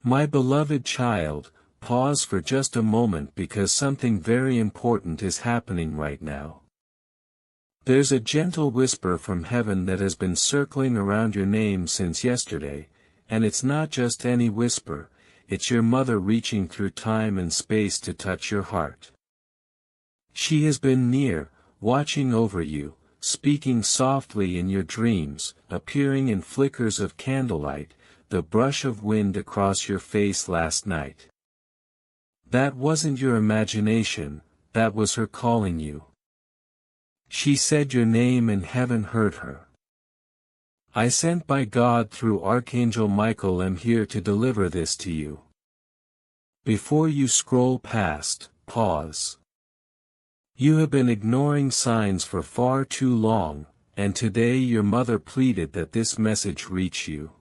My beloved child, pause for just a moment because something very important is happening right now. There's a gentle whisper from heaven that has been circling around your name since yesterday, and it's not just any whisper, it's your mother reaching through time and space to touch your heart. She has been near, watching over you, speaking softly in your dreams, appearing in flickers of candlelight, the brush of wind across your face last night. That wasn't your imagination, that was her calling you. She said your name and heaven heard her. I sent by God through Archangel Michael am here to deliver this to you. Before you scroll past, pause. You have been ignoring signs for far too long, and today your mother pleaded that this message reach you.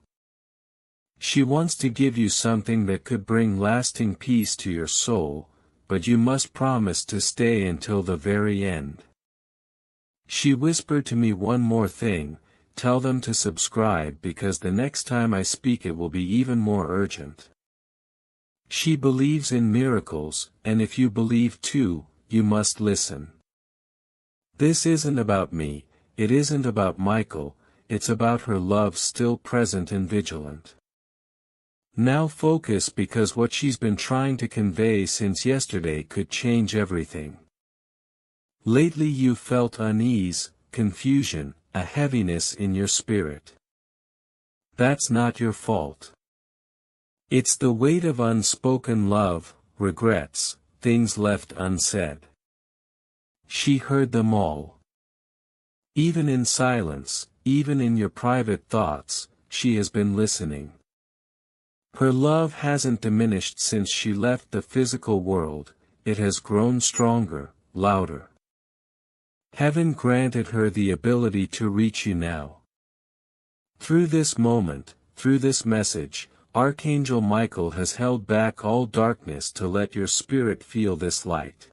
She wants to give you something that could bring lasting peace to your soul, but you must promise to stay until the very end. She whispered to me one more thing, tell them to subscribe because the next time I speak it will be even more urgent. She believes in miracles, and if you believe too, you must listen. This isn't about me, it isn't about Michael, it's about her love still present and vigilant. Now focus because what she's been trying to convey since yesterday could change everything. Lately you felt unease, confusion, a heaviness in your spirit. That's not your fault. It's the weight of unspoken love, regrets, things left unsaid. She heard them all. Even in silence, even in your private thoughts, she has been listening. Her love hasn't diminished since she left the physical world, it has grown stronger, louder. Heaven granted her the ability to reach you now. Through this moment, through this message, Archangel Michael has held back all darkness to let your spirit feel this light.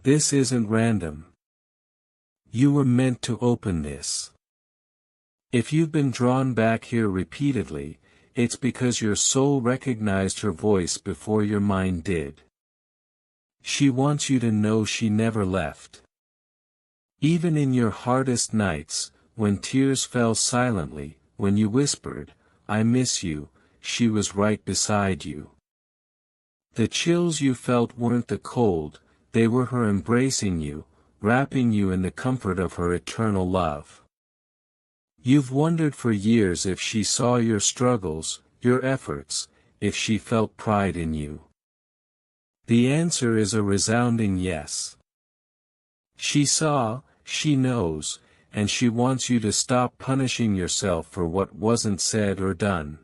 This isn't random. You were meant to open this. If you've been drawn back here repeatedly, it's because your soul recognized her voice before your mind did. She wants you to know she never left. Even in your hardest nights, when tears fell silently, when you whispered, "I miss you," she was right beside you. The chills you felt weren't the cold, they were her embracing you, wrapping you in the comfort of her eternal love. You've wondered for years if she saw your struggles, your efforts, if she felt pride in you. The answer is a resounding yes. She saw, she knows, and she wants you to stop punishing yourself for what wasn't said or done.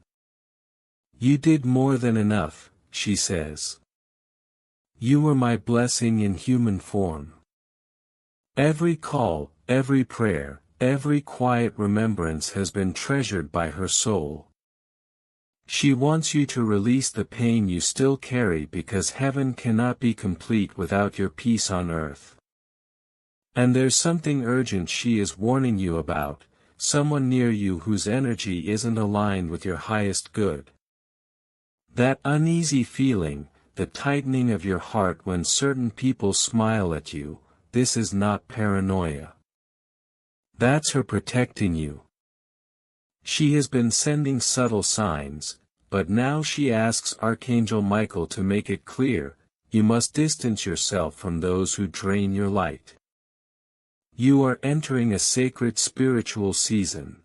You did more than enough, she says. You were my blessing in human form. Every call, every prayer, every quiet remembrance has been treasured by her soul. She wants you to release the pain you still carry because heaven cannot be complete without your peace on earth. And there's something urgent she is warning you about, someone near you whose energy isn't aligned with your highest good. That uneasy feeling, the tightening of your heart when certain people smile at you, this is not paranoia. That's her protecting you. She has been sending subtle signs, but now she asks Archangel Michael to make it clear, you must distance yourself from those who drain your light. You are entering a sacred spiritual season.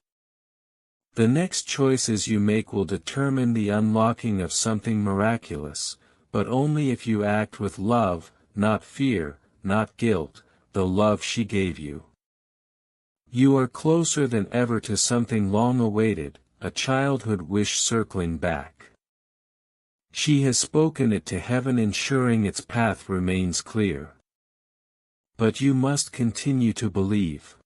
The next choices you make will determine the unlocking of something miraculous, but only if you act with love, not fear, not guilt, the love she gave you. You are closer than ever to something long awaited, a childhood wish circling back. She has spoken it to heaven, ensuring its path remains clear. But you must continue to believe.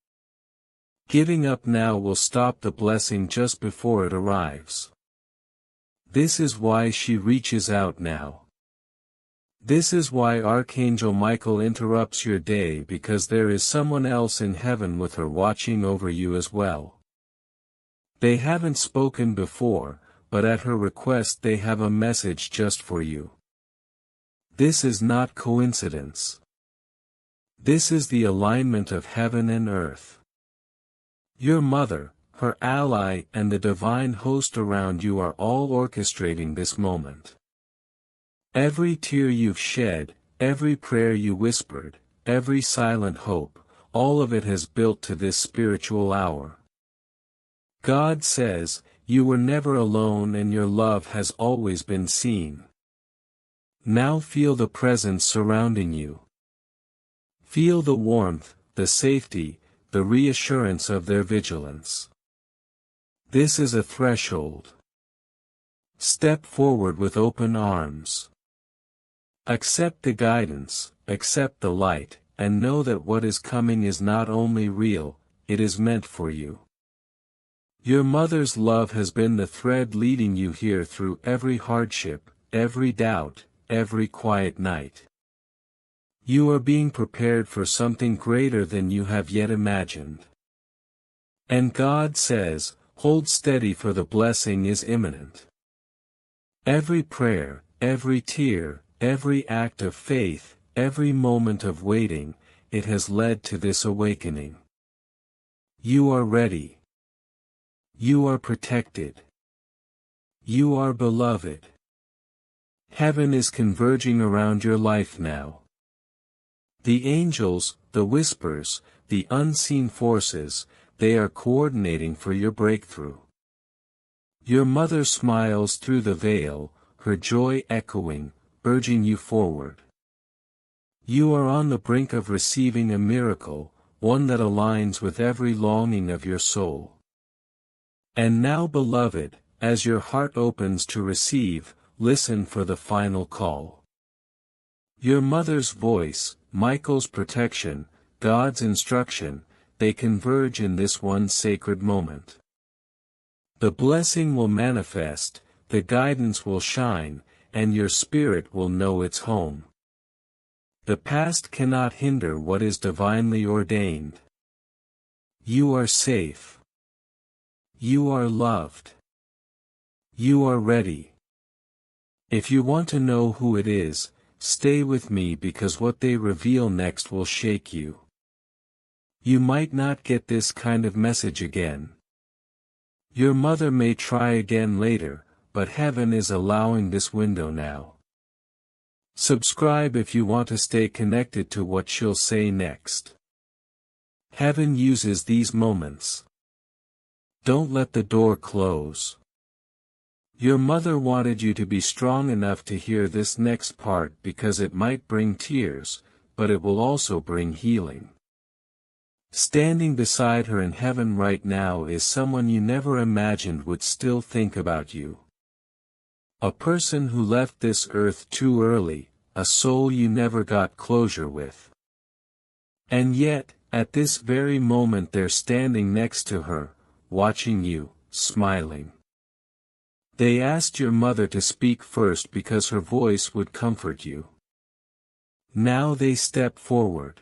Giving up now will stop the blessing just before it arrives. This is why she reaches out now. This is why Archangel Michael interrupts your day, because there is someone else in heaven with her watching over you as well. They haven't spoken before, but at her request they have a message just for you. This is not coincidence. This is the alignment of heaven and earth. Your mother, her ally and the divine host around you are all orchestrating this moment. Every tear you've shed, every prayer you whispered, every silent hope, all of it has built to this spiritual hour. God says, you were never alone and your love has always been seen. Now feel the presence surrounding you. Feel the warmth, the safety, the reassurance of their vigilance. This is a threshold. Step forward with open arms. Accept the guidance, accept the light, and know that what is coming is not only real, it is meant for you. Your mother's love has been the thread leading you here through every hardship, every doubt, every quiet night. You are being prepared for something greater than you have yet imagined. And God says, hold steady for the blessing is imminent. Every prayer, every tear, every act of faith, every moment of waiting, it has led to this awakening. You are ready. You are protected. You are beloved. Heaven is converging around your life now. The angels, the whispers, the unseen forces, they are coordinating for your breakthrough. Your mother smiles through the veil, her joy echoing, urging you forward. You are on the brink of receiving a miracle, one that aligns with every longing of your soul. And now, beloved, as your heart opens to receive, listen for the final call. Your mother's voice, Michael's protection, God's instruction, they converge in this one sacred moment. The blessing will manifest, the guidance will shine, and your spirit will know its home. The past cannot hinder what is divinely ordained. You are safe. You are loved. You are ready. If you want to know who it is, stay with me because what they reveal next will shake you. You might not get this kind of message again. Your mother may try again later, but heaven is allowing this window now. Subscribe if you want to stay connected to what she'll say next. Heaven uses these moments. Don't let the door close. Your mother wanted you to be strong enough to hear this next part because it might bring tears, but it will also bring healing. Standing beside her in heaven right now is someone you never imagined would still think about you. A person who left this earth too early, a soul you never got closure with. And yet, at this very moment they're standing next to her, watching you, smiling. They asked your mother to speak first because her voice would comfort you. Now they step forward.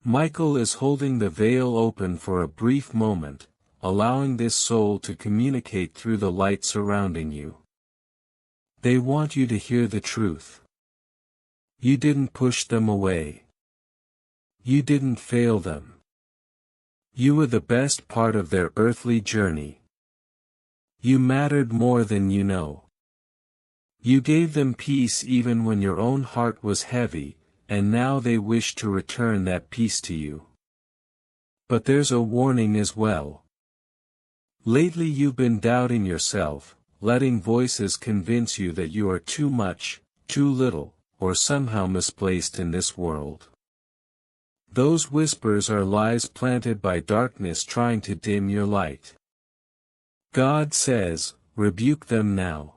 Michael is holding the veil open for a brief moment, allowing this soul to communicate through the light surrounding you. They want you to hear the truth. You didn't push them away. You didn't fail them. You were the best part of their earthly journey. You mattered more than you know. You gave them peace even when your own heart was heavy, and now they wish to return that peace to you. But there's a warning as well. Lately you've been doubting yourself, letting voices convince you that you are too much, too little, or somehow misplaced in this world. Those whispers are lies planted by darkness trying to dim your light. God says, rebuke them now.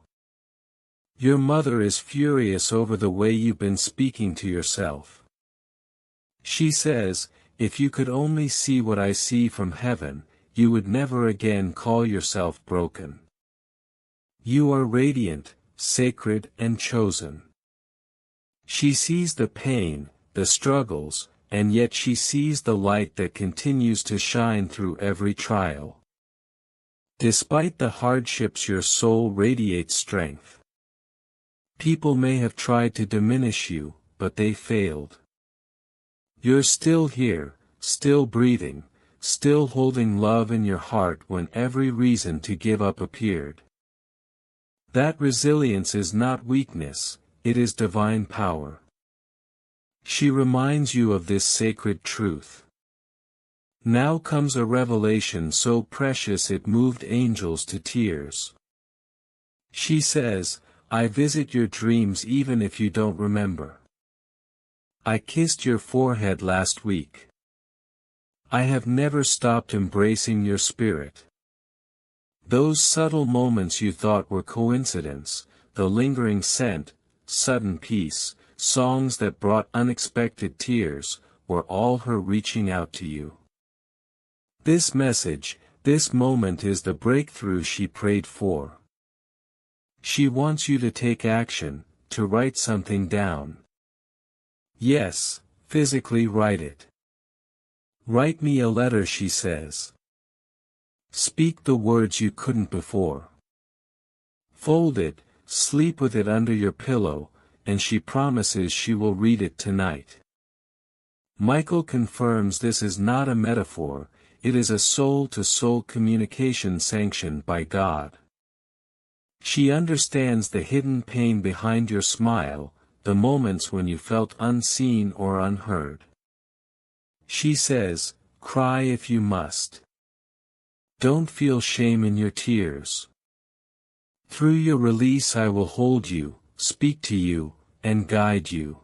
Your mother is furious over the way you've been speaking to yourself. She says, if you could only see what I see from heaven, you would never again call yourself broken. You are radiant, sacred and chosen. She sees the pain, the struggles, and yet she sees the light that continues to shine through every trial. Despite the hardships, your soul radiates strength. People may have tried to diminish you, but they failed. You're still here, still breathing, still holding love in your heart when every reason to give up appeared. That resilience is not weakness, it is divine power. She reminds you of this sacred truth. Now comes a revelation so precious it moved angels to tears. She says, I visit your dreams even if you don't remember. I kissed your forehead last week. I have never stopped embracing your spirit. Those subtle moments you thought were coincidence, the lingering scent, sudden peace, songs that brought unexpected tears, were all her reaching out to you. This message, this moment is the breakthrough she prayed for. She wants you to take action, to write something down. Yes, physically write it. Write me a letter, she says. Speak the words you couldn't before. Fold it, sleep with it under your pillow, and she promises she will read it tonight. Michael confirms this is not a metaphor, it is a soul-to-soul communication sanctioned by God. She understands the hidden pain behind your smile, the moments when you felt unseen or unheard. She says, cry if you must. Don't feel shame in your tears. Through your release I will hold you, speak to you, and guide you.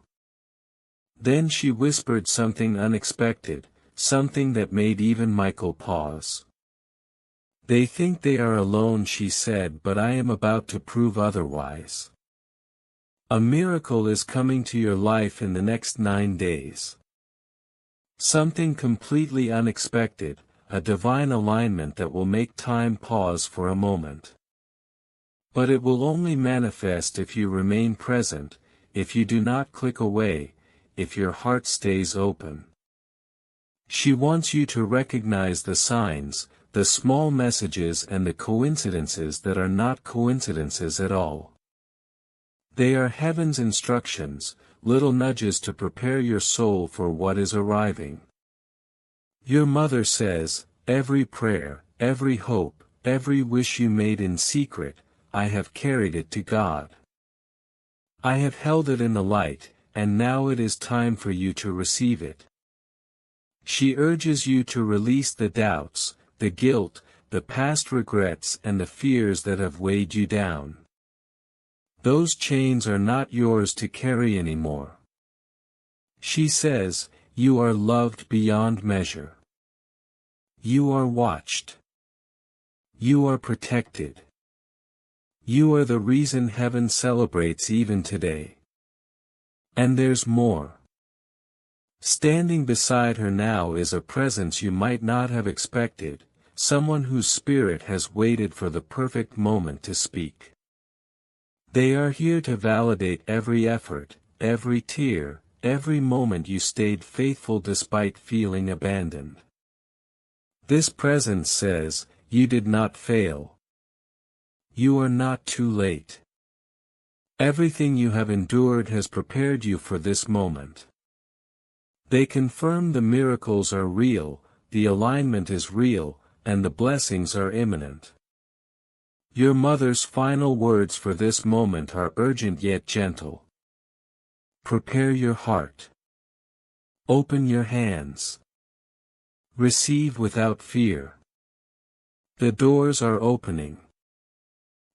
Then she whispered something unexpected, something that made even Michael pause. They think they are alone, she said, but I am about to prove otherwise. A miracle is coming to your life in the next 9 days. Something completely unexpected, a divine alignment that will make time pause for a moment. But it will only manifest if you remain present, if you do not click away, if your heart stays open. She wants you to recognize the signs, the small messages and the coincidences that are not coincidences at all. They are heaven's instructions, little nudges to prepare your soul for what is arriving. Your mother says, every prayer, every hope, every wish you made in secret, I have carried it to God. I have held it in the light, and now it is time for you to receive it. She urges you to release the doubts, the guilt, the past regrets and the fears that have weighed you down. Those chains are not yours to carry anymore. She says, you are loved beyond measure. You are watched. You are protected. You are the reason heaven celebrates even today. And there's more. Standing beside her now is a presence you might not have expected, someone whose spirit has waited for the perfect moment to speak. They are here to validate every effort, every tear, every moment you stayed faithful despite feeling abandoned. This presence says, you did not fail. You are not too late. Everything you have endured has prepared you for this moment. They confirm the miracles are real, the alignment is real, and the blessings are imminent. Your mother's final words for this moment are urgent yet gentle. Prepare your heart. Open your hands. Receive without fear. The doors are opening.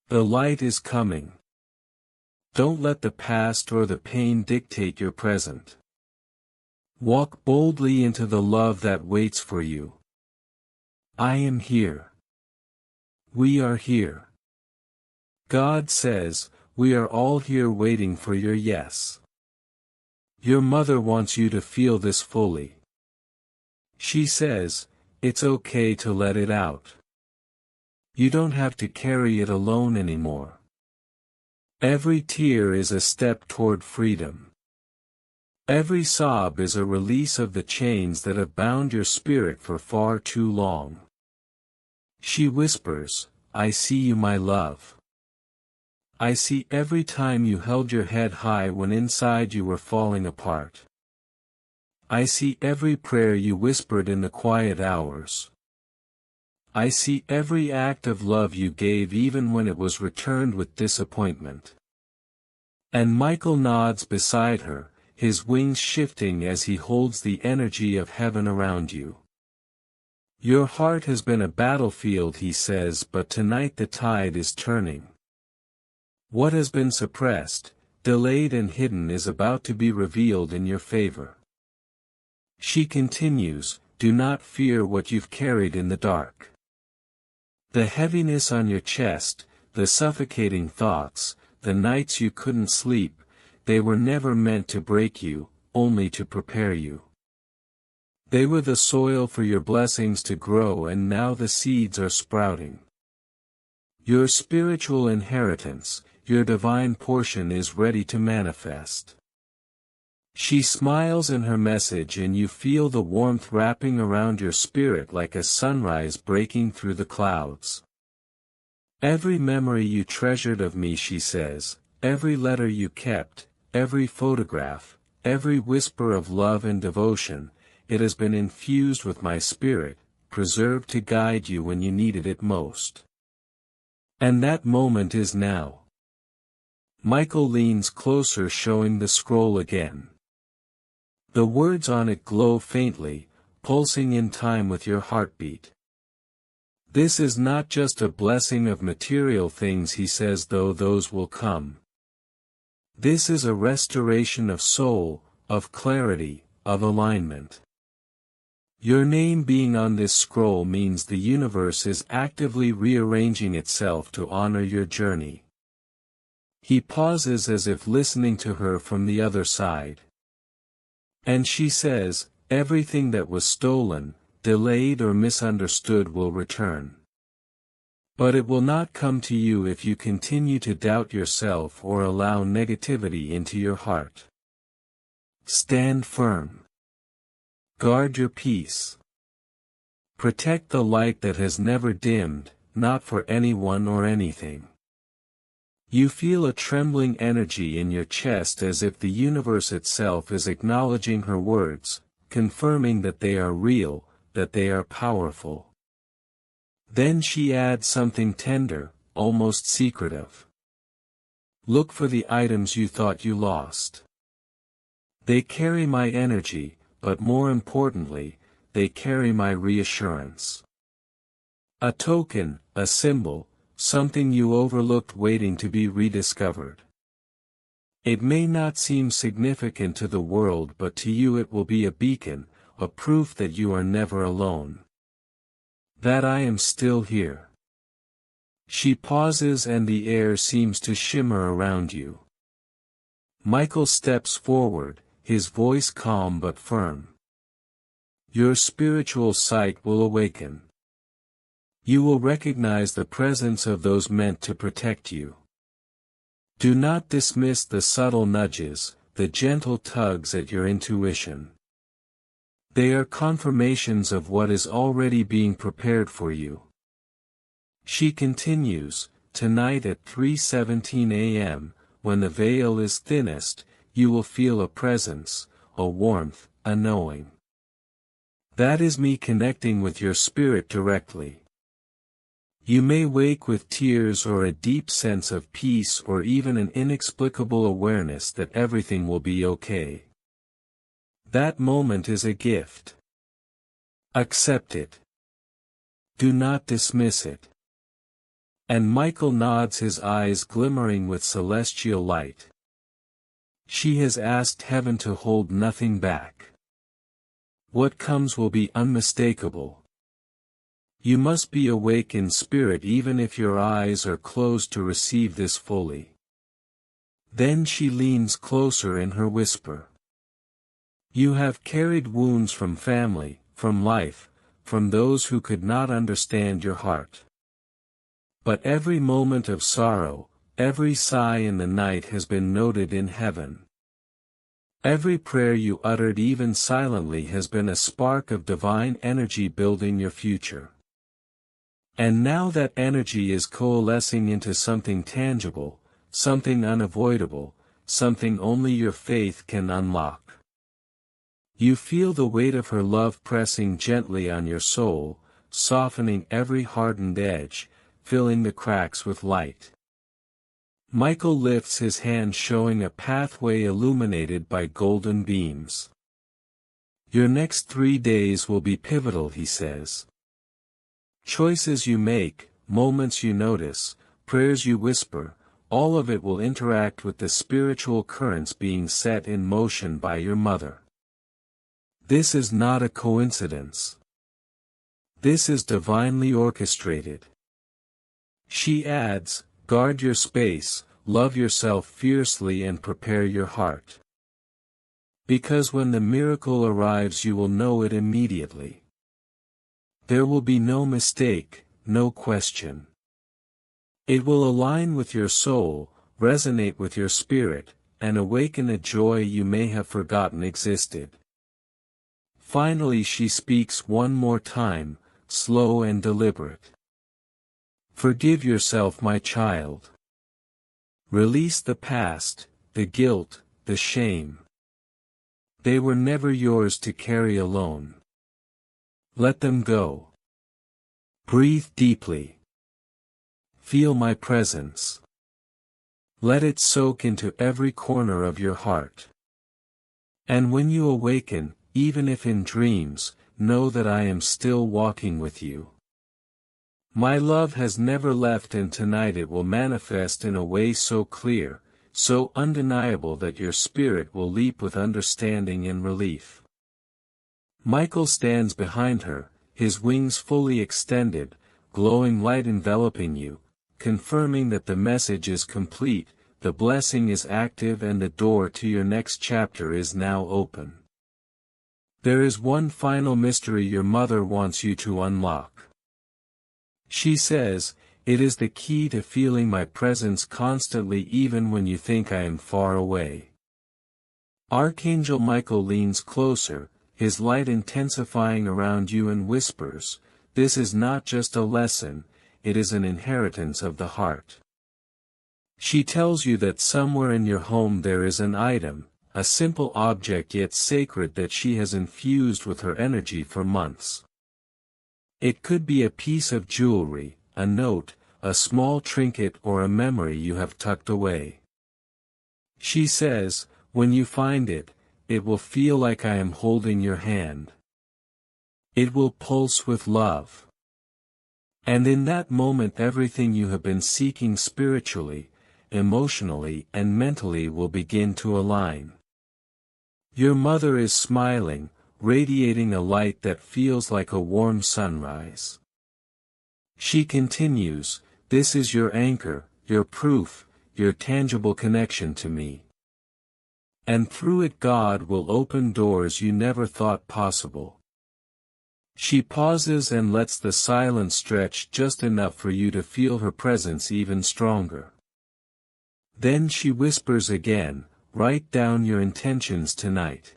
The light is coming. Don't let the past or the pain dictate your present. Walk boldly into the love that waits for you. I am here. We are here. God says, we are all here waiting for your yes. Your mother wants you to feel this fully. She says, it's okay to let it out. You don't have to carry it alone anymore. Every tear is a step toward freedom. Every sob is a release of the chains that have bound your spirit for far too long. She whispers, I see you, my love. I see every time you held your head high when inside you were falling apart. I see every prayer you whispered in the quiet hours. I see every act of love you gave even when it was returned with disappointment. And Michael nods beside her, his wings shifting as he holds the energy of heaven around you. Your heart has been a battlefield, he says, but tonight the tide is turning. What has been suppressed, delayed and hidden is about to be revealed in your favor. She continues, do not fear what you've carried in the dark. The heaviness on your chest, the suffocating thoughts, the nights you couldn't sleep, they were never meant to break you, only to prepare you. They were the soil for your blessings to grow, and now the seeds are sprouting. Your spiritual inheritance, your divine portion is ready to manifest. She smiles in her message, and you feel the warmth wrapping around your spirit like a sunrise breaking through the clouds. Every memory you treasured of me, she says, every letter you kept, every photograph, every whisper of love and devotion, it has been infused with my spirit, preserved to guide you when you needed it most. And that moment is now. Michael leans closer, showing the scroll again. The words on it glow faintly, pulsing in time with your heartbeat. This is not just a blessing of material things, he says, though those will come. This is a restoration of soul, of clarity, of alignment. Your name being on this scroll means the universe is actively rearranging itself to honor your journey. He pauses as if listening to her from the other side. And she says, everything that was stolen, delayed or misunderstood will return. But it will not come to you if you continue to doubt yourself or allow negativity into your heart. Stand firm. Guard your peace. Protect the light that has never dimmed, not for anyone or anything. You feel a trembling energy in your chest, as if the universe itself is acknowledging her words, confirming that they are real, that they are powerful. Then she adds something tender, almost secretive. Look for the items you thought you lost. They carry my energy, but more importantly, they carry my reassurance. A token, a symbol, something you overlooked waiting to be rediscovered. It may not seem significant to the world, but to you it will be a beacon, a proof that you are never alone. That I am still here. She pauses, and the air seems to shimmer around you. Michael steps forward, his voice calm but firm. Your spiritual sight will awaken. You will recognize the presence of those meant to protect you. Do not dismiss the subtle nudges, the gentle tugs at your intuition. They are confirmations of what is already being prepared for you. She continues, tonight at 3:17 a.m., when the veil is thinnest, you will feel a presence, a warmth, a knowing. That is me connecting with your spirit directly. You may wake with tears or a deep sense of peace, or even an inexplicable awareness that everything will be okay. That moment is a gift. Accept it. Do not dismiss it. And Michael nods, his eyes glimmering with celestial light. She has asked heaven to hold nothing back. What comes will be unmistakable. You must be awake in spirit even if your eyes are closed to receive this fully. Then she leans closer in her whisper. You have carried wounds from family, from life, from those who could not understand your heart. But every moment of sorrow, every sigh in the night has been noted in heaven. Every prayer you uttered even silently has been a spark of divine energy building your future. And now that energy is coalescing into something tangible, something unavoidable, something only your faith can unlock. You feel the weight of her love pressing gently on your soul, softening every hardened edge, filling the cracks with light. Michael lifts his hand, showing a pathway illuminated by golden beams. Your next 3 days will be pivotal, he says. Choices you make, moments you notice, prayers you whisper, all of it will interact with the spiritual currents being set in motion by your mother. This is not a coincidence. This is divinely orchestrated. She adds, guard your space, love yourself fiercely, and prepare your heart. Because when the miracle arrives, you will know it immediately. There will be no mistake, no question. It will align with your soul, resonate with your spirit, and awaken a joy you may have forgotten existed. Finally she speaks one more time, slow and deliberate. Forgive yourself, my child. Release the past, the guilt, the shame. They were never yours to carry alone. Let them go. Breathe deeply. Feel my presence. Let it soak into every corner of your heart. And when you awaken, even if in dreams, know that I am still walking with you. My love has never left, and tonight it will manifest in a way so clear, so undeniable that your spirit will leap with understanding and relief. Michael stands behind her, his wings fully extended, glowing light enveloping you, confirming that the message is complete, the blessing is active, and the door to your next chapter is now open. There is one final mystery your mother wants you to unlock. She says, it is the key to feeling my presence constantly even when you think I am far away. Archangel Michael leans closer, his light intensifying around you, and whispers, this is not just a lesson, it is an inheritance of the heart. She tells you that somewhere in your home there is an item, a simple object yet sacred, that she has infused with her energy for months. It could be a piece of jewelry, a note, a small trinket, or a memory you have tucked away. She says, when you find it, it will feel like I am holding your hand. It will pulse with love. And in that moment everything you have been seeking spiritually, emotionally, and mentally will begin to align. Your mother is smiling, radiating a light that feels like a warm sunrise. She continues, this is your anchor, your proof, your tangible connection to me. And through it God will open doors you never thought possible. She pauses and lets the silence stretch just enough for you to feel her presence even stronger. Then she whispers again, write down your intentions tonight.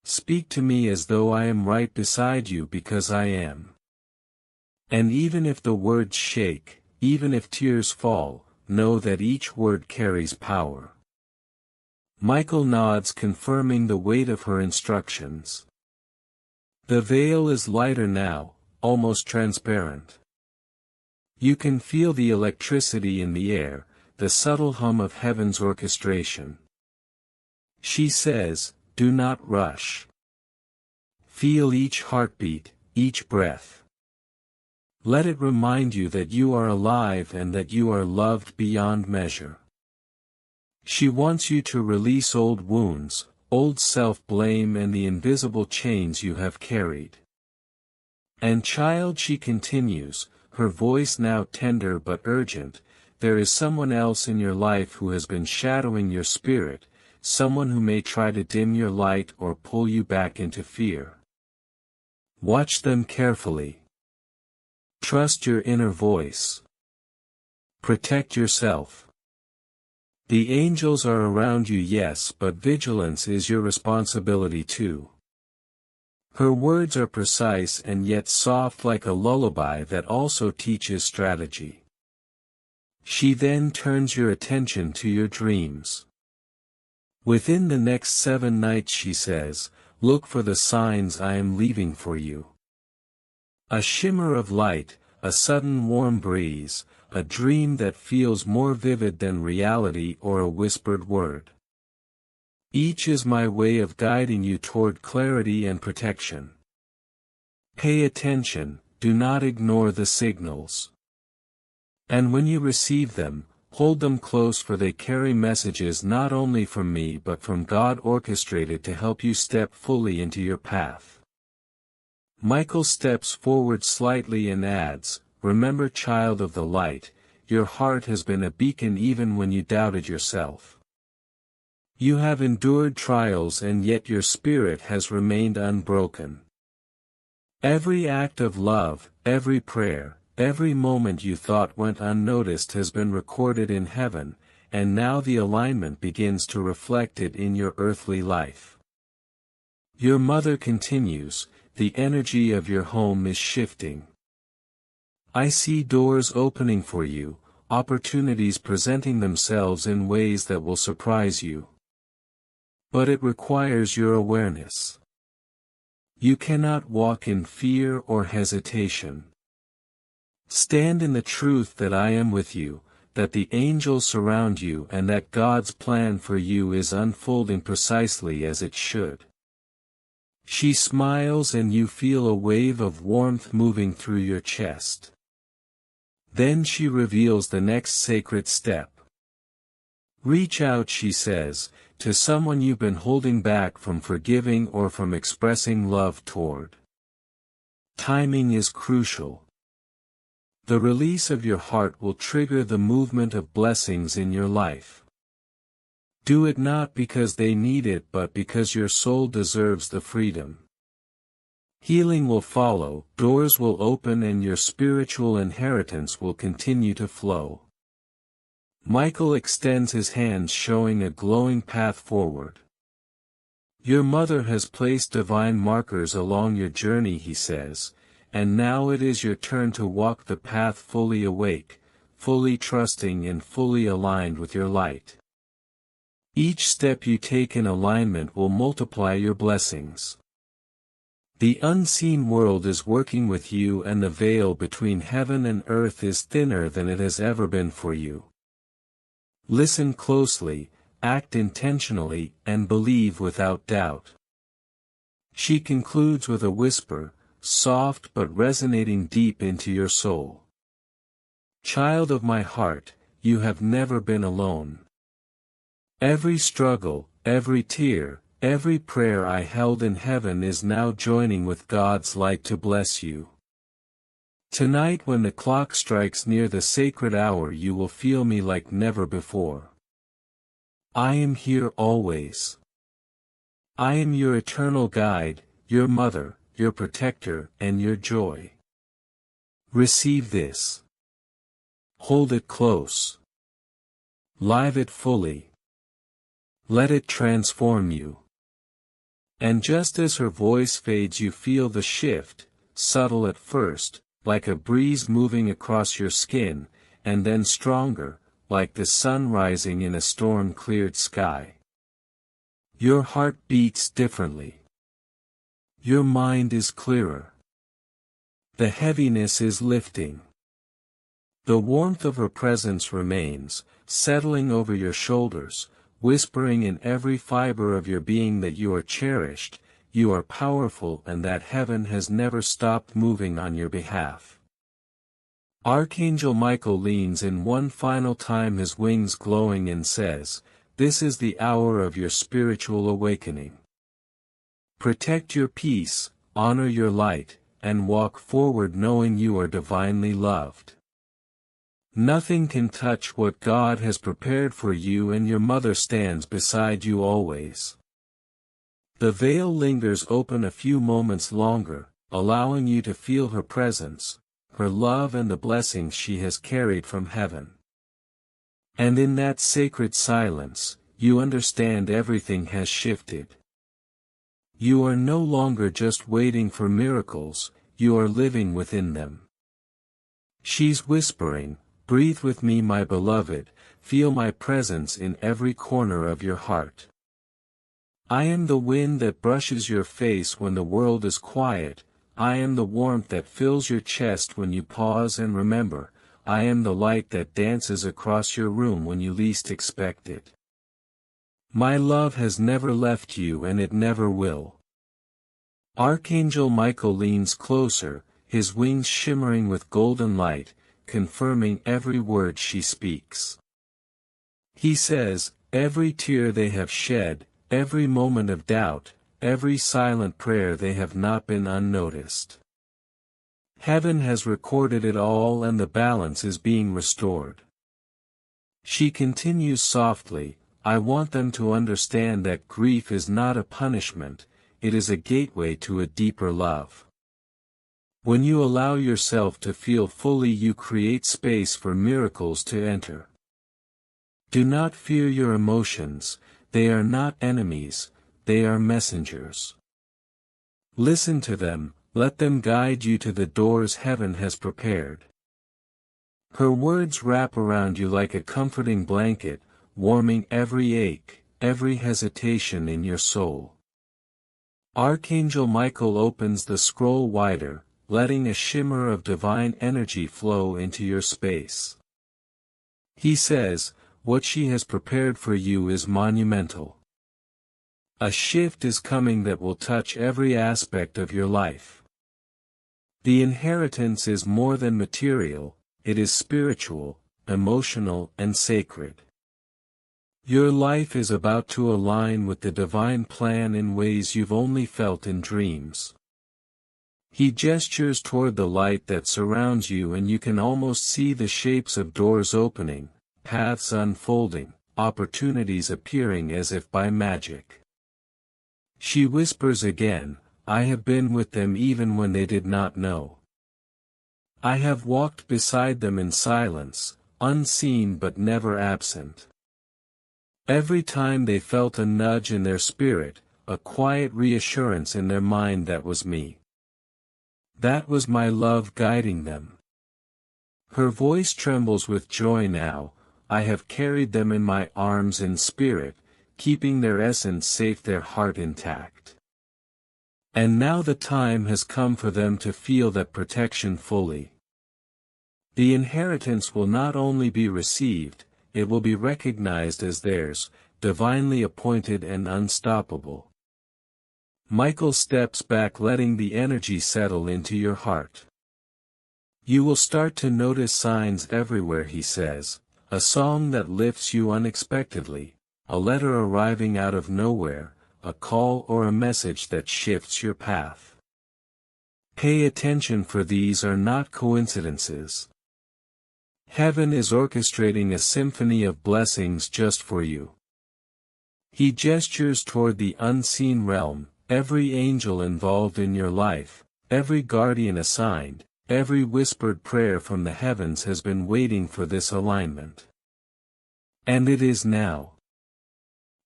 Speak to me as though I am right beside you, because I am. And even if the words shake, even if tears fall, know that each word carries power. Michael nods, confirming the weight of her instructions. The veil is lighter now, almost transparent. You can feel the electricity in the air, the subtle hum of heaven's orchestration. She says, do not rush. Feel each heartbeat, each breath. Let it remind you that you are alive and that you are loved beyond measure. She wants you to release old wounds, old self-blame, and the invisible chains you have carried. And child, she continues, her voice now tender but urgent, there is someone else in your life who has been shadowing your spirit, someone who may try to dim your light or pull you back into fear. Watch them carefully. Trust your inner voice. Protect yourself. The angels are around you, yes, but vigilance is your responsibility too. Her words are precise and yet soft like a lullaby that also teaches strategy. She then turns your attention to your dreams. Within the next 7 nights, she says, look for the signs I am leaving for you. A shimmer of light, a sudden warm breeze, a dream that feels more vivid than reality or a whispered word. Each is my way of guiding you toward clarity and protection. Pay attention, do not ignore the signals. And when you receive them, hold them close, for they carry messages not only from me but from God, orchestrated to help you step fully into your path. Michael steps forward slightly and adds, remember, child of the light, your heart has been a beacon even when you doubted yourself. You have endured trials and yet your spirit has remained unbroken. Every act of love, every prayer, every moment you thought went unnoticed has been recorded in heaven, and now the alignment begins to reflect it in your earthly life. Your mother continues, the energy of your home is shifting. I see doors opening for you, opportunities presenting themselves in ways that will surprise you. But it requires your awareness. You cannot walk in fear or hesitation. Stand in the truth that I am with you, that the angels surround you, and that God's plan for you is unfolding precisely as it should. She smiles and you feel a wave of warmth moving through your chest. Then she reveals the next sacred step. Reach out, she says, to someone you've been holding back from forgiving or from expressing love toward. Timing is crucial. The release of your heart will trigger the movement of blessings in your life. Do it not because they need it but because your soul deserves the freedom. Healing will follow, doors will open, and your spiritual inheritance will continue to flow. Michael extends his hands, showing a glowing path forward. Your mother has placed divine markers along your journey, he says, and now it is your turn to walk the path fully awake, fully trusting and fully aligned with your light. Each step you take in alignment will multiply your blessings. The unseen world is working with you, and the veil between heaven and earth is thinner than it has ever been for you. Listen closely, act intentionally, and believe without doubt. She concludes with a whisper, soft but resonating deep into your soul. Child of my heart, you have never been alone. Every struggle, every tear, every prayer I held in heaven is now joining with God's light to bless you. Tonight, when the clock strikes near the sacred hour, you will feel me like never before. I am here always. I am your eternal guide, your mother, your protector, and your joy. Receive this. Hold it close. Live it fully. Let it transform you. And just as her voice fades, you feel the shift, subtle at first, like a breeze moving across your skin, and then stronger, like the sun rising in a storm-cleared sky. Your heart beats differently. Your mind is clearer. The heaviness is lifting. The warmth of her presence remains, settling over your shoulders, whispering in every fiber of your being that you are cherished, you are powerful, and that heaven has never stopped moving on your behalf. Archangel Michael leans in one final time, his wings glowing, and says, this is the hour of your spiritual awakening. Protect your peace, honor your light, and walk forward knowing you are divinely loved. Nothing can touch what God has prepared for you, and your mother stands beside you always. The veil lingers open a few moments longer, allowing you to feel her presence, her love, and the blessings she has carried from heaven. And in that sacred silence, you understand everything has shifted. You are no longer just waiting for miracles, you are living within them. She's whispering, breathe with me my beloved, feel my presence in every corner of your heart. I am the wind that brushes your face when the world is quiet, I am the warmth that fills your chest when you pause and remember, I am the light that dances across your room when you least expect it. My love has never left you and it never will. Archangel Michael leans closer, his wings shimmering with golden light, confirming every word she speaks. He says, every tear they have shed, every moment of doubt, every silent prayer they have not been unnoticed. Heaven has recorded it all and the balance is being restored. She continues softly, I want them to understand that grief is not a punishment, it is a gateway to a deeper love. When you allow yourself to feel fully, you create space for miracles to enter. Do not fear your emotions, they are not enemies, they are messengers. Listen to them, let them guide you to the doors heaven has prepared. Her words wrap around you like a comforting blanket, warming every ache, every hesitation in your soul. Archangel Michael opens the scroll wider, letting a shimmer of divine energy flow into your space. He says, what she has prepared for you is monumental. A shift is coming that will touch every aspect of your life. The inheritance is more than material, it is spiritual, emotional and sacred. Your life is about to align with the divine plan in ways you've only felt in dreams. He gestures toward the light that surrounds you and you can almost see the shapes of doors opening, paths unfolding, opportunities appearing as if by magic. She whispers again, I have been with them even when they did not know. I have walked beside them in silence, unseen but never absent. Every time they felt a nudge in their spirit, a quiet reassurance in their mind, that was me. That was my love guiding them. Her voice trembles with joy now, I have carried them in my arms in spirit, keeping their essence safe, their heart intact. And now the time has come for them to feel that protection fully. The inheritance will not only be received, it will be recognized as theirs, divinely appointed and unstoppable. Michael steps back, letting the energy settle into your heart. You will start to notice signs everywhere, he says, a song that lifts you unexpectedly, a letter arriving out of nowhere, a call or a message that shifts your path. Pay attention, for these are not coincidences. Heaven is orchestrating a symphony of blessings just for you. He gestures toward the unseen realm, every angel involved in your life, every guardian assigned, every whispered prayer from the heavens has been waiting for this alignment. And it is now.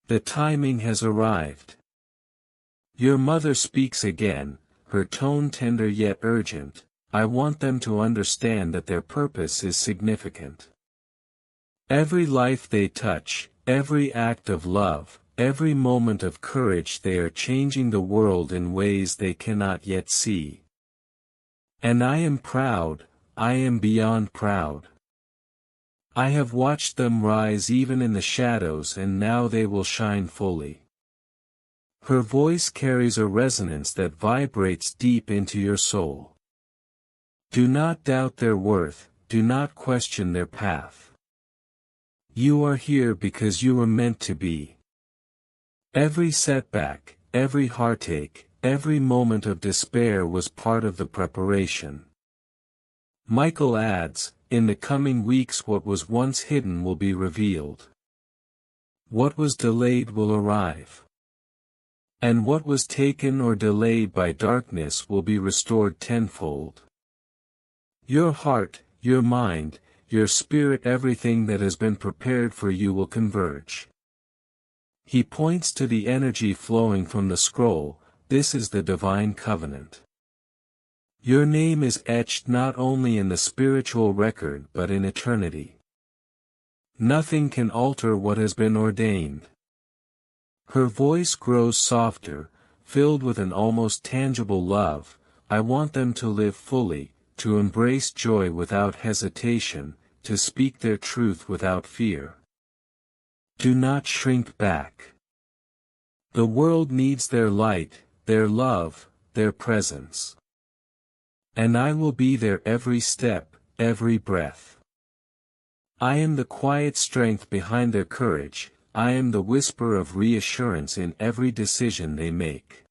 The timing has arrived. Your mother speaks again, her tone tender yet urgent. I want them to understand that their purpose is significant. Every life they touch, every act of love, every moment of courage, they are changing the world in ways they cannot yet see. And I am proud, I am beyond proud. I have watched them rise even in the shadows, and now they will shine fully. Her voice carries a resonance that vibrates deep into your soul. Do not doubt their worth, do not question their path. You are here because you were meant to be. Every setback, every heartache, every moment of despair was part of the preparation. Michael adds, in the coming weeks what was once hidden will be revealed. What was delayed will arrive. And what was taken or delayed by darkness will be restored tenfold. Your heart, your mind, your spirit, everything that has been prepared for you will converge. He points to the energy flowing from the scroll, this is the divine covenant. Your name is etched not only in the spiritual record but in eternity. Nothing can alter what has been ordained. Her voice grows softer, filled with an almost tangible love. I want them to live fully, to embrace joy without hesitation, to speak their truth without fear. Do not shrink back. The world needs their light, their love, their presence. And I will be there every step, every breath. I am the quiet strength behind their courage, I am the whisper of reassurance in every decision they make.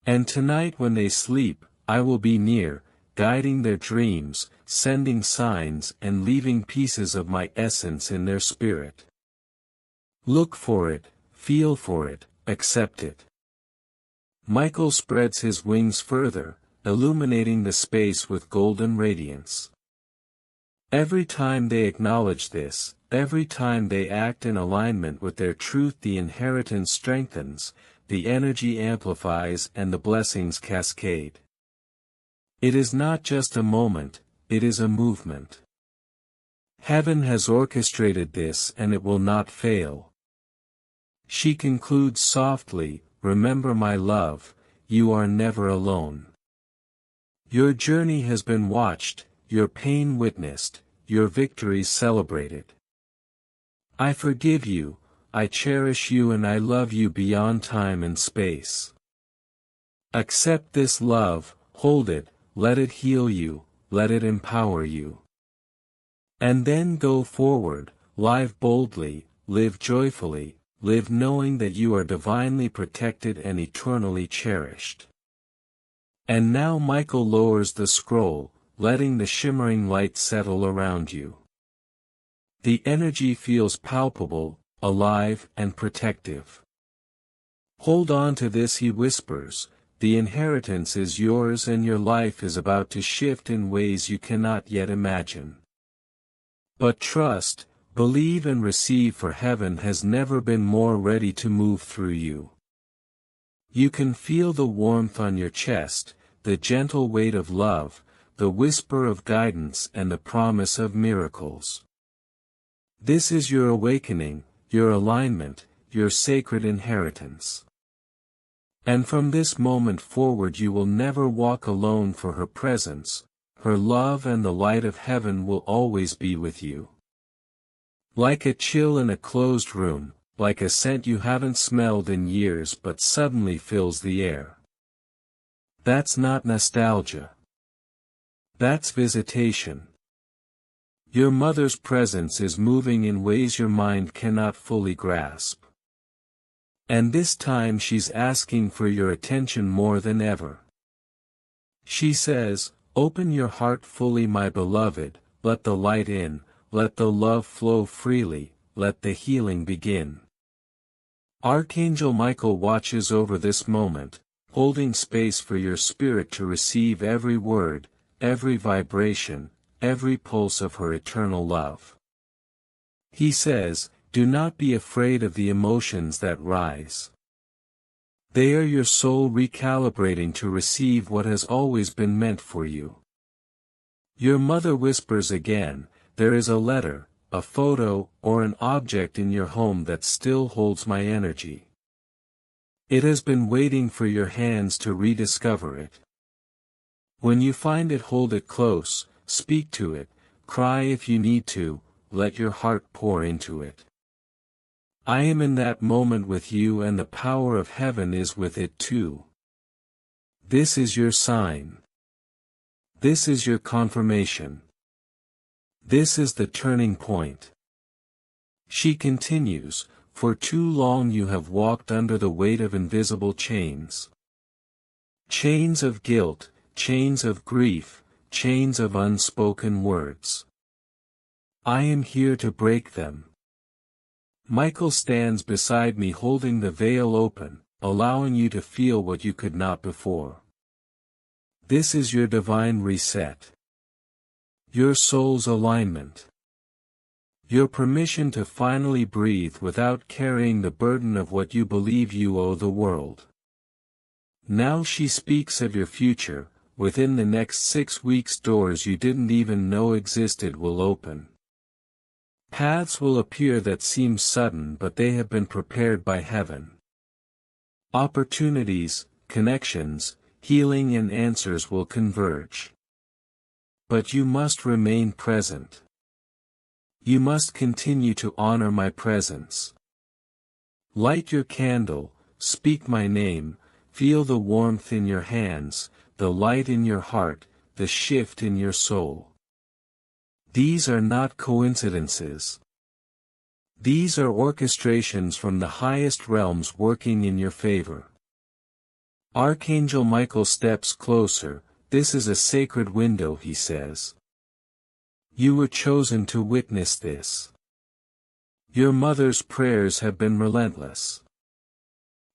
And tonight when they sleep, I will be near, guiding their dreams, sending signs and leaving pieces of my essence in their spirit. Look for it, feel for it, accept it. Michael spreads his wings further, illuminating the space with golden radiance. Every time they acknowledge this, every time they act in alignment with their truth, the inheritance strengthens, the energy amplifies and the blessings cascade. It is not just a moment, it is a movement. Heaven has orchestrated this and it will not fail. She concludes softly, remember my love, you are never alone. Your journey has been watched, your pain witnessed, your victories celebrated. I forgive you, I cherish you and I love you beyond time and space. Accept this love, hold it, let it heal you, let it empower you. And then go forward, live boldly, live joyfully, live knowing that you are divinely protected and eternally cherished. And now Michael lowers the scroll, letting the shimmering light settle around you. The energy feels palpable, alive and protective. Hold on to this, he whispers, the inheritance is yours and your life is about to shift in ways you cannot yet imagine. But trust, believe and receive, for heaven has never been more ready to move through you. You can feel the warmth on your chest, the gentle weight of love, the whisper of guidance and the promise of miracles. This is your awakening, your alignment, your sacred inheritance. And from this moment forward you will never walk alone, for her presence, her love and the light of heaven will always be with you. Like a chill in a closed room, like a scent you haven't smelled in years but suddenly fills the air. That's not nostalgia. That's visitation. Your mother's presence is moving in ways your mind cannot fully grasp. And this time she's asking for your attention more than ever. She says, open your heart fully, my beloved, let the light in, let the love flow freely, let the healing begin. Archangel Michael watches over this moment, holding space for your spirit to receive every word, every vibration, every pulse of her eternal love. He says, do not be afraid of the emotions that rise. They are your soul recalibrating to receive what has always been meant for you. Your mother whispers again, there is a letter, a photo, or an object in your home that still holds my energy. It has been waiting for your hands to rediscover it. When you find it, hold it close, speak to it, cry if you need to, let your heart pour into it. I am in that moment with you and the power of heaven is with it too. This is your sign. This is your confirmation. This is the turning point. She continues, for too long you have walked under the weight of invisible chains. Chains of guilt, chains of grief, chains of unspoken words. I am here to break them. Michael stands beside me holding the veil open, allowing you to feel what you could not before. This is your divine reset. Your soul's alignment. Your permission to finally breathe without carrying the burden of what you believe you owe the world. Now she speaks of your future. Within the next 6 weeks doors you didn't even know existed will open. Paths will appear that seem sudden but they have been prepared by heaven. Opportunities, connections, healing and answers will converge. But you must remain present. You must continue to honor my presence. Light your candle, speak my name, feel the warmth in your hands, the light in your heart, the shift in your soul. These are not coincidences. These are orchestrations from the highest realms working in your favor. Archangel Michael steps closer. This is a sacred window, he says. You were chosen to witness this. Your mother's prayers have been relentless.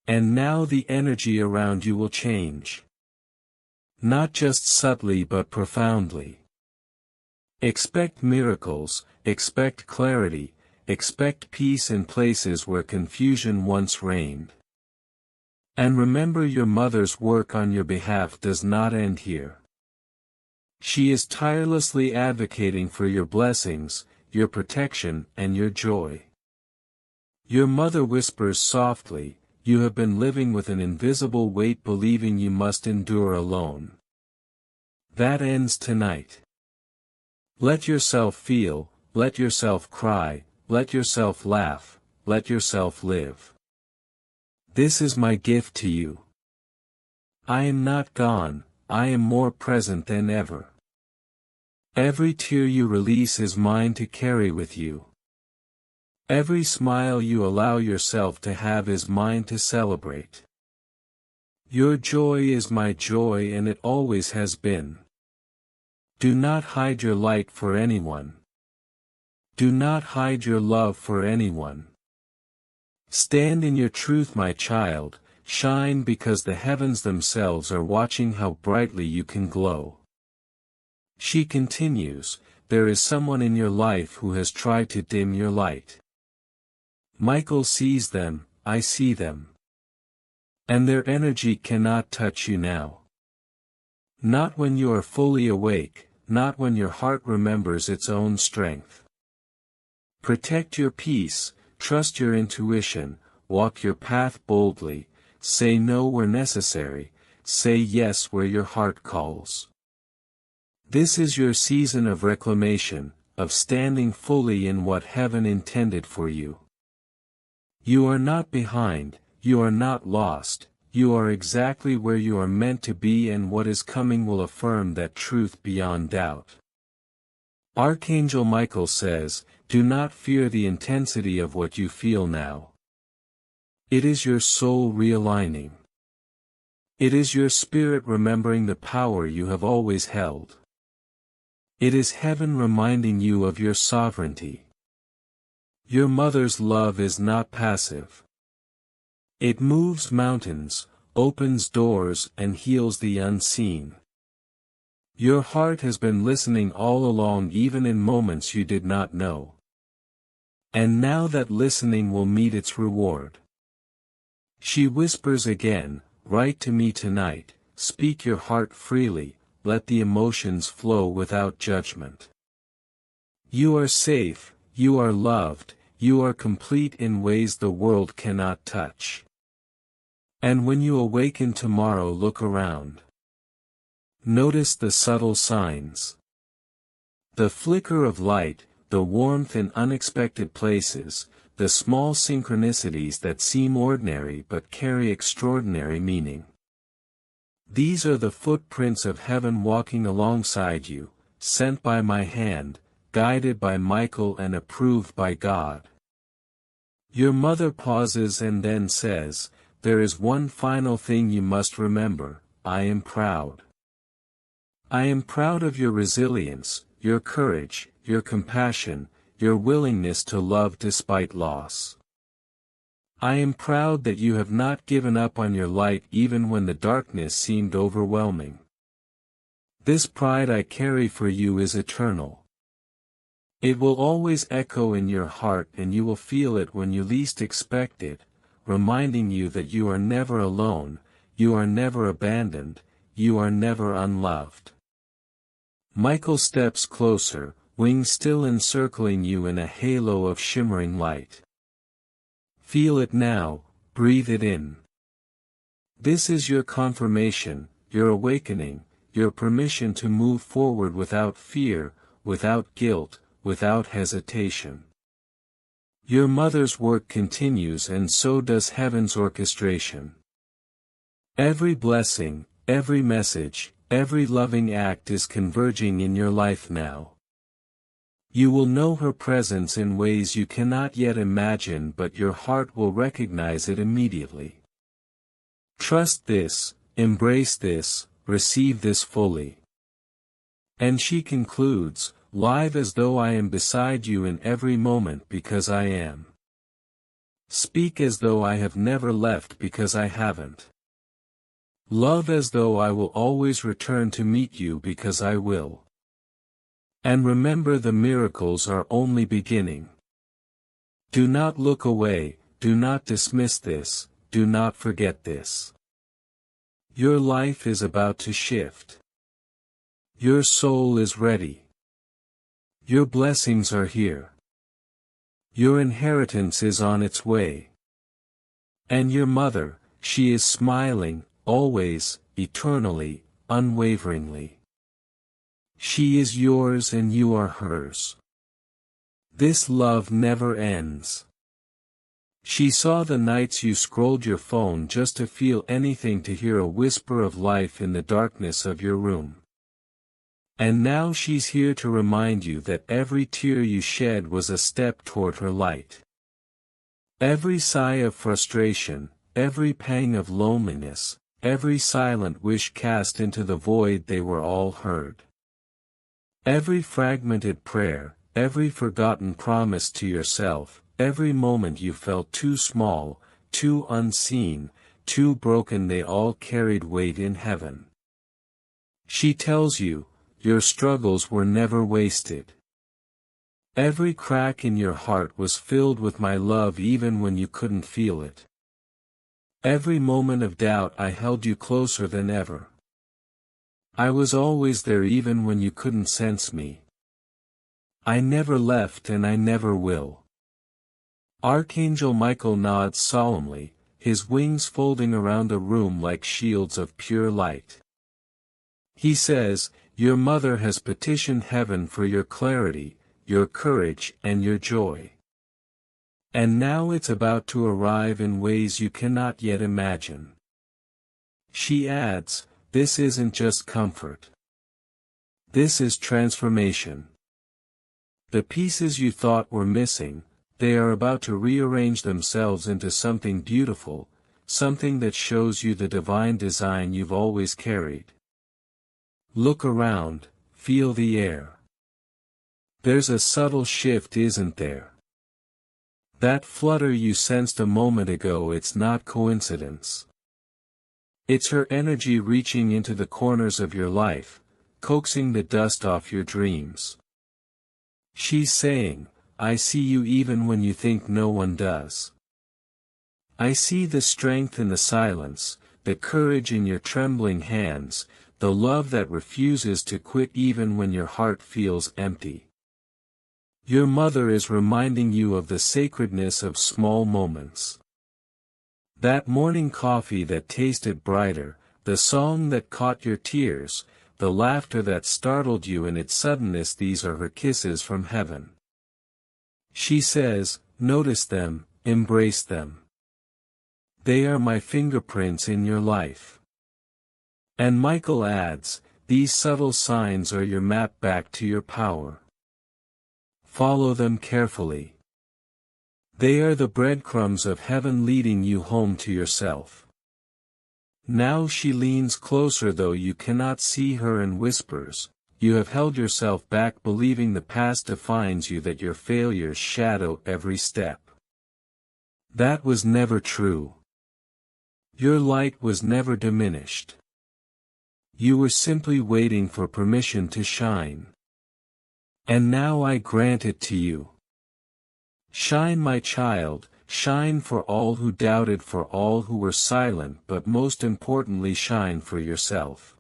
And now the energy around you will change. Not just subtly but profoundly. Expect miracles, expect clarity, expect peace in places where confusion once reigned. And remember, your mother's work on your behalf does not end here. She is tirelessly advocating for your blessings, your protection, and your joy. Your mother whispers softly, you have been living with an invisible weight, believing you must endure alone. That ends tonight. Let yourself feel, let yourself cry, let yourself laugh, let yourself live. This is my gift to you. I am not gone, I am more present than ever. Every tear you release is mine to carry with you. Every smile you allow yourself to have is mine to celebrate. Your joy is my joy, and it always has been. Do not hide your light for anyone. Do not hide your love for anyone. Stand in your truth, my child, shine because the heavens themselves are watching how brightly you can glow. She continues, there is someone in your life who has tried to dim your light. Michael sees them, I see them. And their energy cannot touch you now. Not when you are fully awake, not when your heart remembers its own strength. Protect your peace, trust your intuition, walk your path boldly, say no where necessary, say yes where your heart calls. This is your season of reclamation, of standing fully in what heaven intended for you. You are not behind, you are not lost, you are exactly where you are meant to be, and what is coming will affirm that truth beyond doubt. Archangel Michael says, do not fear the intensity of what you feel now. It is your soul realigning. It is your spirit remembering the power you have always held. It is heaven reminding you of your sovereignty. Your mother's love is not passive. It moves mountains, opens doors, and heals the unseen. Your heart has been listening all along, even in moments you did not know. And now that listening will meet its reward. She whispers again, write to me tonight, speak your heart freely, let the emotions flow without judgment. You are safe, you are loved, you are complete in ways the world cannot touch. And when you awaken tomorrow, look around. Notice the subtle signs. The flicker of light, the warmth in unexpected places, the small synchronicities that seem ordinary but carry extraordinary meaning. These are the footprints of heaven walking alongside you, sent by my hand, guided by Michael and approved by God. Your mother pauses and then says, there is one final thing you must remember, I am proud. I am proud of your resilience, your courage, your compassion, your willingness to love despite loss. I am proud that you have not given up on your light even when the darkness seemed overwhelming. This pride I carry for you is eternal. It will always echo in your heart, and you will feel it when you least expect it, reminding you that you are never alone, you are never abandoned, you are never unloved. Michael steps closer, wings still encircling you in a halo of shimmering light. Feel it now, breathe it in. This is your confirmation, your awakening, your permission to move forward without fear, without guilt, without hesitation. Your mother's work continues, and so does heaven's orchestration. Every blessing, every message, every loving act is converging in your life now. You will know her presence in ways you cannot yet imagine, but your heart will recognize it immediately. Trust this, embrace this, receive this fully. And she concludes, live as though I am beside you in every moment because I am. Speak as though I have never left because I haven't. Love as though I will always return to meet you because I will. And remember, the miracles are only beginning. Do not look away, do not dismiss this, do not forget this. Your life is about to shift. Your soul is ready. Your blessings are here. Your inheritance is on its way. And your mother, she is smiling, always, eternally, unwaveringly. She is yours and you are hers. This love never ends. She saw the nights you scrolled your phone just to feel anything, to hear a whisper of life in the darkness of your room. And now she's here to remind you that every tear you shed was a step toward her light. Every sigh of frustration, every pang of loneliness, every silent wish cast into the void, they were all heard. Every fragmented prayer, every forgotten promise to yourself, every moment you felt too small, too unseen, too broken, they all carried weight in heaven. She tells you, your struggles were never wasted. Every crack in your heart was filled with my love even when you couldn't feel it. Every moment of doubt I held you closer than ever. I was always there even when you couldn't sense me. I never left and I never will. Archangel Michael nods solemnly, his wings folding around a room like shields of pure light. He says, your mother has petitioned heaven for your clarity, your courage, and your joy. And now it's about to arrive in ways you cannot yet imagine. She adds, this isn't just comfort. This is transformation. The pieces you thought were missing, they are about to rearrange themselves into something beautiful, something that shows you the divine design you've always carried. Look around, feel the air. There's a subtle shift, isn't there? That flutter you sensed a moment ago, it's not coincidence. It's her energy reaching into the corners of your life, coaxing the dust off your dreams. She's saying, I see you even when you think no one does. I see the strength in the silence, the courage in your trembling hands, the love that refuses to quit even when your heart feels empty. Your mother is reminding you of the sacredness of small moments. That morning coffee that tasted brighter, the song that caught your tears, the laughter that startled you in its suddenness, these are her kisses from heaven. She says, notice them, embrace them. They are my fingerprints in your life. And Michael adds, these subtle signs are your map back to your power. Follow them carefully. They are the breadcrumbs of heaven leading you home to yourself. Now she leans closer, though you cannot see her, and whispers, you have held yourself back believing the past defines you, that your failures shadow every step. That was never true. Your light was never diminished. You were simply waiting for permission to shine. And now I grant it to you. Shine, my child, shine for all who doubted, for all who were silent, but most importantly shine for yourself.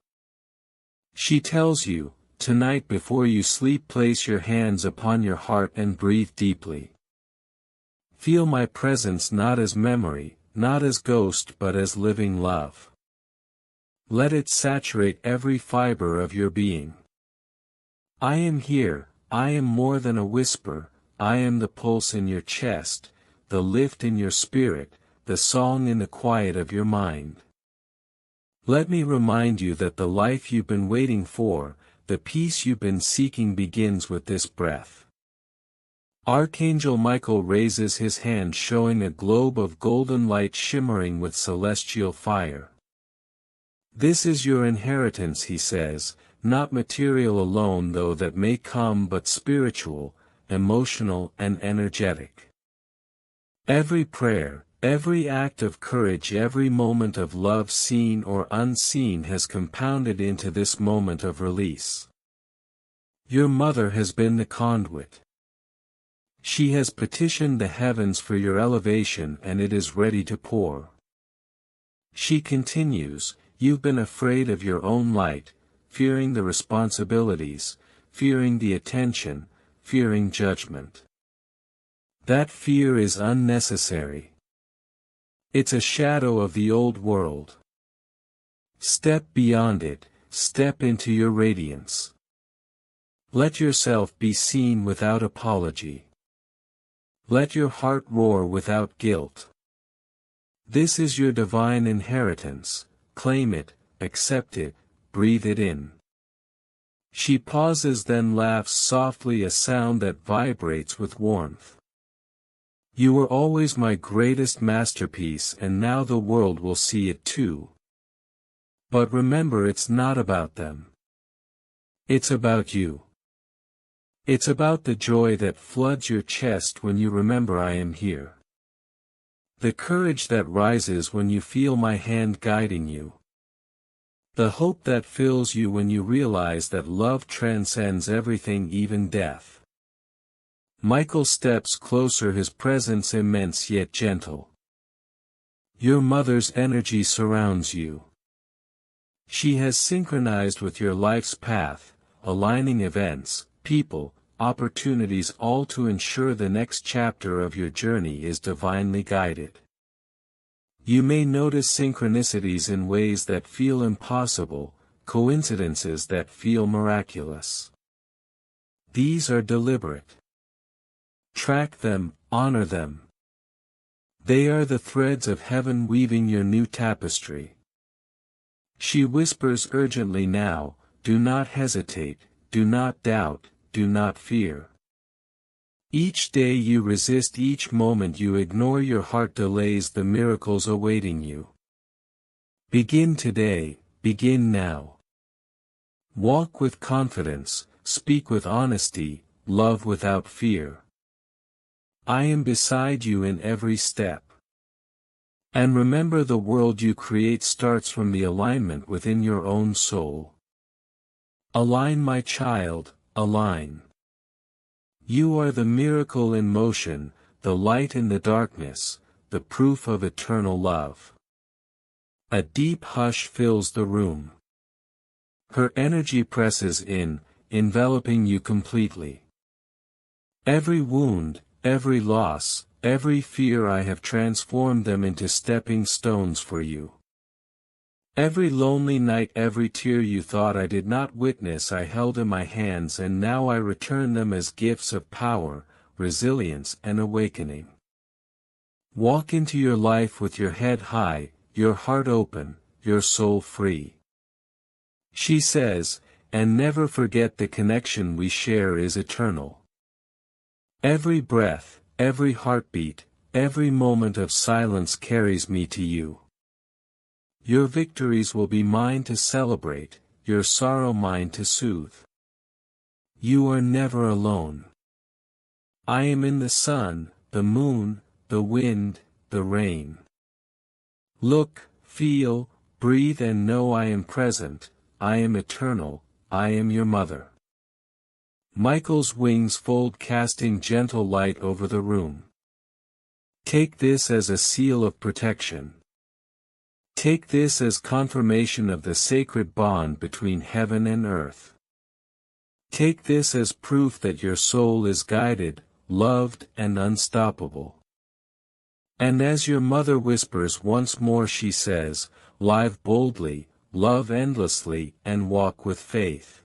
She tells you, tonight before you sleep, place your hands upon your heart and breathe deeply. Feel my presence not as memory, not as ghost, but as living love. Let it saturate every fiber of your being. I am here, I am more than a whisper, I am the pulse in your chest, the lift in your spirit, the song in the quiet of your mind. Let me remind you that the life you've been waiting for, the peace you've been seeking begins with this breath. Archangel Michael raises his hand, showing a globe of golden light shimmering with celestial fire. This is your inheritance, he says, not material alone though that may come, but spiritual, emotional and energetic. Every prayer, every act of courage, every moment of love seen or unseen has compounded into this moment of release. Your mother has been the conduit. She has petitioned the heavens for your elevation, and it is ready to pour. She continues, you've been afraid of your own light, fearing the responsibilities, fearing the attention, fearing judgment. That fear is unnecessary. It's a shadow of the old world. Step beyond it, step into your radiance. Let yourself be seen without apology. Let your heart roar without guilt. This is your divine inheritance, claim it, accept it, breathe it in. She pauses, then laughs softly, a sound that vibrates with warmth. You were always my greatest masterpiece, and now the world will see it too. But remember, it's not about them. It's about you. It's about the joy that floods your chest when you remember I am here. The courage that rises when you feel my hand guiding you. The hope that fills you when you realize that love transcends everything, even death. Michael steps closer, his presence immense yet gentle. Your mother's energy surrounds you. She has synchronized with your life's path, aligning events, people, opportunities, all to ensure the next chapter of your journey is divinely guided. You may notice synchronicities in ways that feel impossible, coincidences that feel miraculous. These are deliberate. Track them, honor them. They are the threads of heaven weaving your new tapestry. She whispers urgently now, do not hesitate, do not doubt, do not fear. Each day you resist, each moment you ignore, your heart delays the miracles awaiting you. Begin today, begin now. Walk with confidence, speak with honesty, love without fear. I am beside you in every step. And remember, the world you create starts from the alignment within your own soul. Align, my child, align. You are the miracle in motion, the light in the darkness, the proof of eternal love. A deep hush fills the room. Her energy presses in, enveloping you completely. Every wound, every loss, every fear, I have transformed them into stepping stones for you. Every lonely night, every tear you thought I did not witness, I held in my hands, and now I return them as gifts of power, resilience and awakening. Walk into your life with your head high, your heart open, your soul free. She says, and never forget the connection we share is eternal. Every breath, every heartbeat, every moment of silence carries me to you. Your victories will be mine to celebrate, your sorrow mine to soothe. You are never alone. I am in the sun, the moon, the wind, the rain. Look, feel, breathe and know I am present, I am eternal, I am your mother. Michael's wings fold, casting gentle light over the room. Take this as a seal of protection. Take this as confirmation of the sacred bond between heaven and earth. Take this as proof that your soul is guided, loved, and unstoppable. And as your mother whispers once more, she says, "Live boldly, love endlessly, and walk with faith."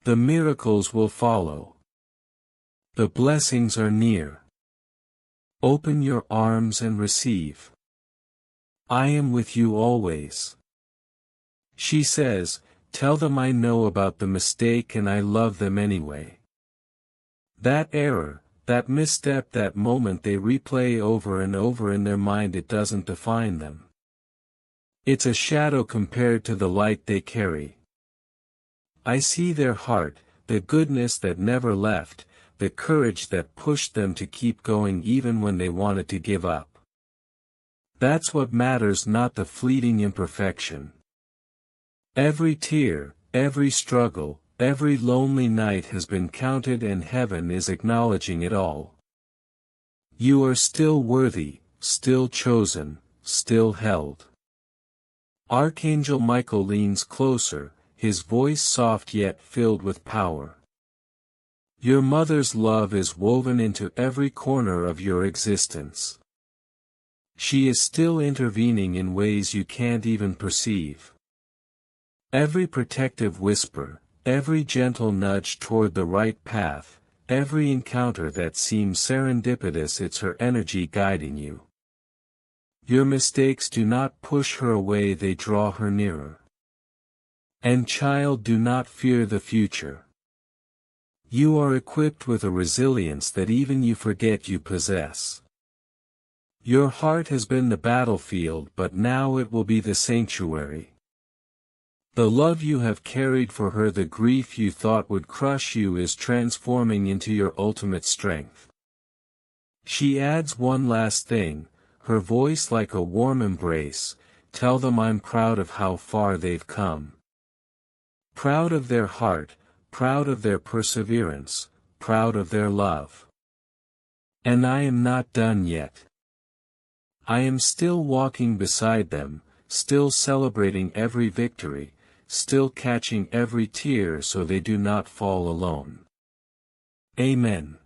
The miracles will follow. The blessings are near. Open your arms and receive. I am with you always. She says, "Tell them I know about the mistake and I love them anyway." That error, that misstep, that moment they replay over and over in their mind, it doesn't define them. It's a shadow compared to the light they carry. I see their heart, the goodness that never left, the courage that pushed them to keep going even when they wanted to give up. That's what matters, not the fleeting imperfection. Every tear, every struggle, every lonely night has been counted, and heaven is acknowledging it all. You are still worthy, still chosen, still held. Archangel Michael leans closer, his voice soft yet filled with power. Your mother's love is woven into every corner of your existence. She is still intervening in ways you can't even perceive. Every protective whisper, every gentle nudge toward the right path, every encounter that seems serendipitous, it's her energy guiding you. Your mistakes do not push her away, they draw her nearer. And child, do not fear the future. You are equipped with a resilience that even you forget you possess. Your heart has been the battlefield, but now it will be the sanctuary. The love you have carried for her, the grief you thought would crush you, is transforming into your ultimate strength. She adds one last thing, her voice like a warm embrace, "Tell them I'm proud of how far they've come. Proud of their heart, proud of their perseverance, proud of their love. And I am not done yet. I am still walking beside them, still celebrating every victory, still catching every tear so they do not fall alone." Amen.